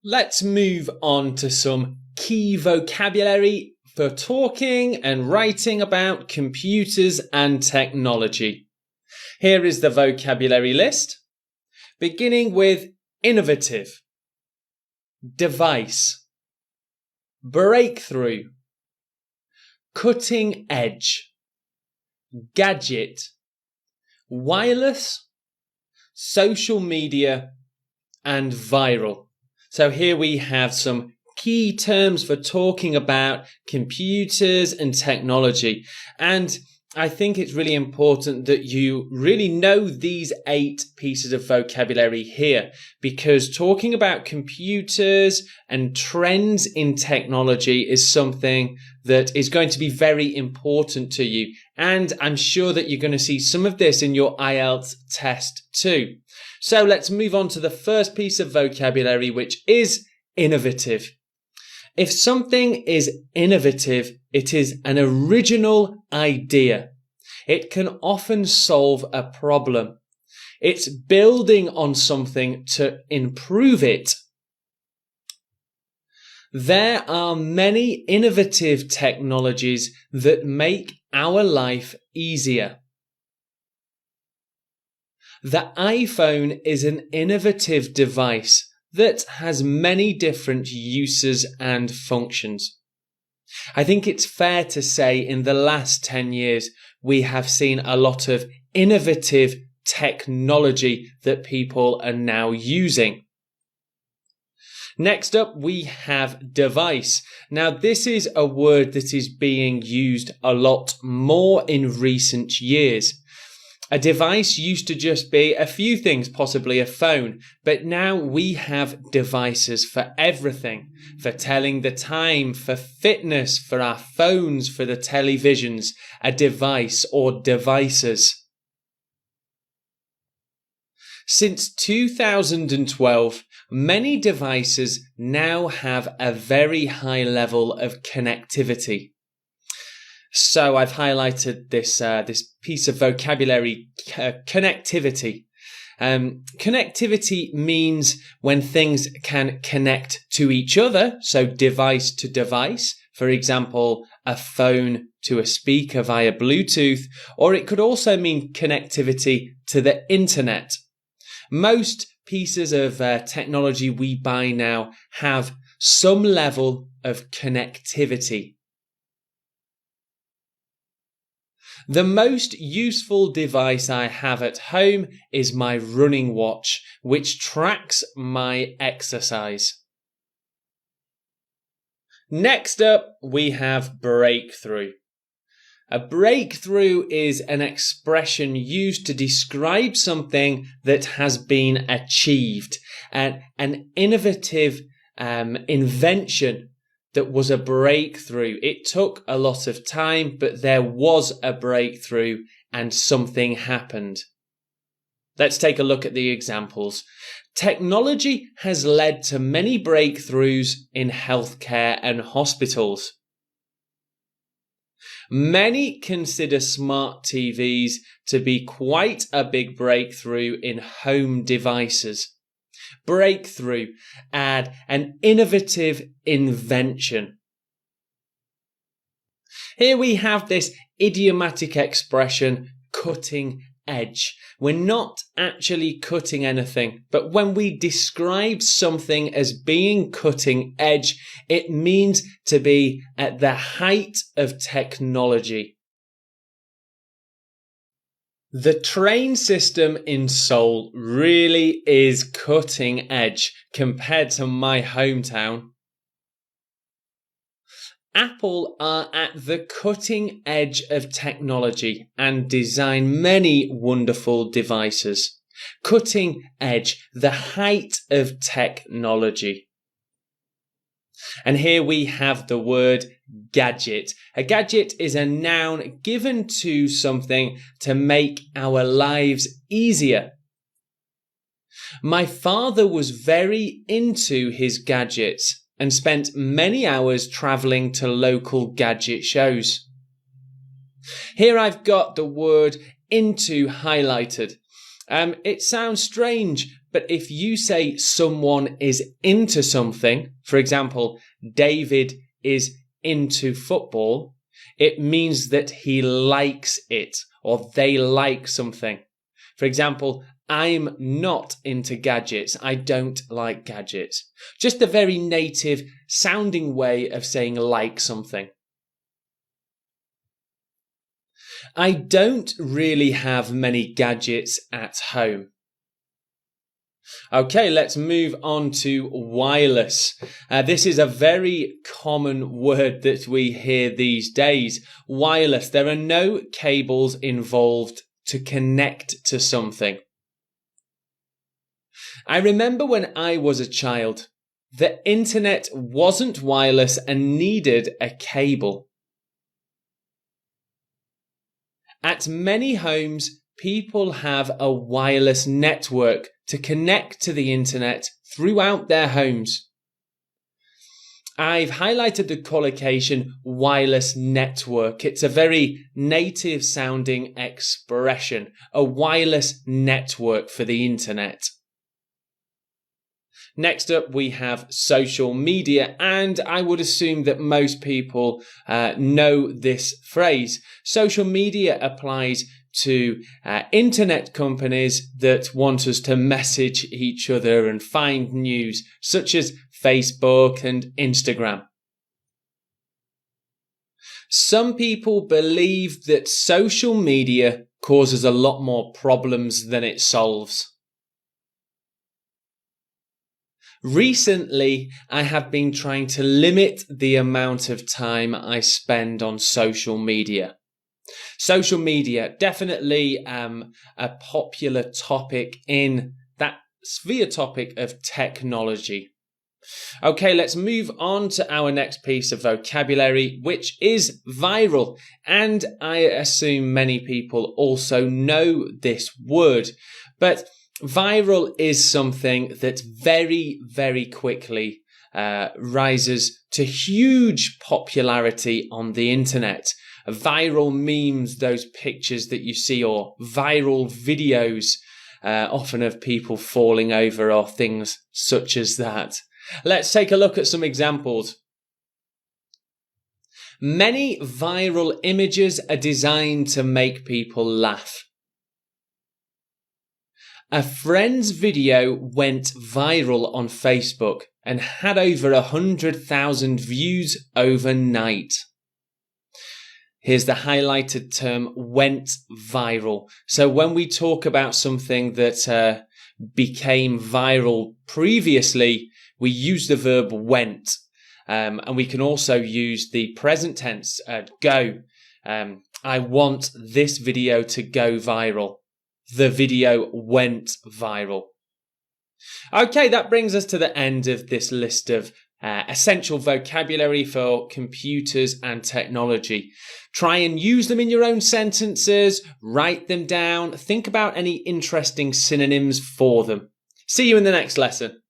Let's move on to some key vocabulary for talking and writing about computers and technology. Here is the vocabulary list, beginning with innovative, device, breakthrough, cutting edge, gadget, wireless, social media, and viral. So here we have some key terms for talking about computers and technology. And I think it's really important that you really know these 8 pieces of vocabulary here, because talking about computers and trends in technology is something that is going to be very important to you. And I'm sure that you're going to see some of this in your IELTS test too. So let's move on to the first piece of vocabulary, which is innovative. If something is innovative, it is an original idea. It can often solve a problem. It's building on something to improve it. There are many innovative technologies that make our life easier. The iPhone is an innovative device that has many different uses and functions. I think it's fair to say in the last 10 years, we have seen a lot of innovative technology that people are now using. Next up, we have device. Now, this is a word that is being used a lot more in recent years. A device used to just be a few things, possibly a phone, but now we have devices for everything, for telling the time, for fitness, for our phones, for the televisions, a device or devices. Since 2012, many devices now have a very high level of connectivity. So I've highlighted this piece of vocabulary, connectivity. Connectivity means when things can connect to each other, so device to device, for example, a phone to a speaker via Bluetooth, or it could also mean connectivity to the internet. Most pieces of technology we buy now have some level of connectivity. The most useful device I have at home is my running watch, which tracks my exercise. Next up, we have breakthrough. A breakthrough is an expression used to describe something that has been achieved, an innovative invention that was a breakthrough. It took a lot of time, but there was a breakthrough and something happened. Let's take a look at the examples. Technology has led to many breakthroughs in healthcare and hospitals. Many consider smart TVs to be quite a big breakthrough in home devices. Breakthrough, add an innovative invention. Here we have this idiomatic expression, cutting edge. We're not actually cutting anything, but when we describe something as being cutting edge, it means to be at the height of technology. The train system in Seoul really is cutting edge compared to my hometown. Apple are at the cutting edge of technology and design many wonderful devices. Cutting edge, the height of technology. And here we have the word gadget. A gadget is a noun given to something to make our lives easier. My father was very into his gadgets and spent many hours travelling to local gadget shows. Here I've got the word into highlighted. It sounds strange, But if you say someone is into something, for example, David is into football, it means that he likes it or they like something. For example, I'm not into gadgets. I don't like gadgets. Just a very native sounding way of saying like something. I don't really have many gadgets at home. Okay, let's move on to wireless. This is a very common word that we hear these days. Wireless. There are no cables involved to connect to something. I remember when I was a child, the internet wasn't wireless and needed a cable. At many homes, people have a wireless network to connect to the internet throughout their homes. I've highlighted the collocation wireless network. It's a very native sounding expression, a wireless network for the internet. Next up, we have social media, and I would assume that most people know this phrase. Social media applies to internet companies that want us to message each other and find news, such as Facebook and Instagram. Some people believe that social media causes a lot more problems than it solves. Recently, I have been trying to limit the amount of time I spend on social media. Social media, definitely a popular topic in that sphere topic of technology. Okay, let's move on to our next piece of vocabulary, which is viral. And I assume many people also know this word, but viral is something that very, very quickly rises to huge popularity on the internet. Viral memes, those pictures that you see, or viral videos, often of people falling over or things such as that. Let's take a look at some examples. Many viral images are designed to make people laugh. A friend's video went viral on Facebook and had over 100,000 views overnight. Here's the highlighted term, went viral. So when we talk about something that became viral previously, we use the verb went. And we can also use the present tense, go. I want this video to go viral. The video went viral. Okay, that brings us to the end of this list of essential vocabulary for computers and technology. Try and use them in your own sentences, write them down, think about any interesting synonyms for them. See you in the next lesson.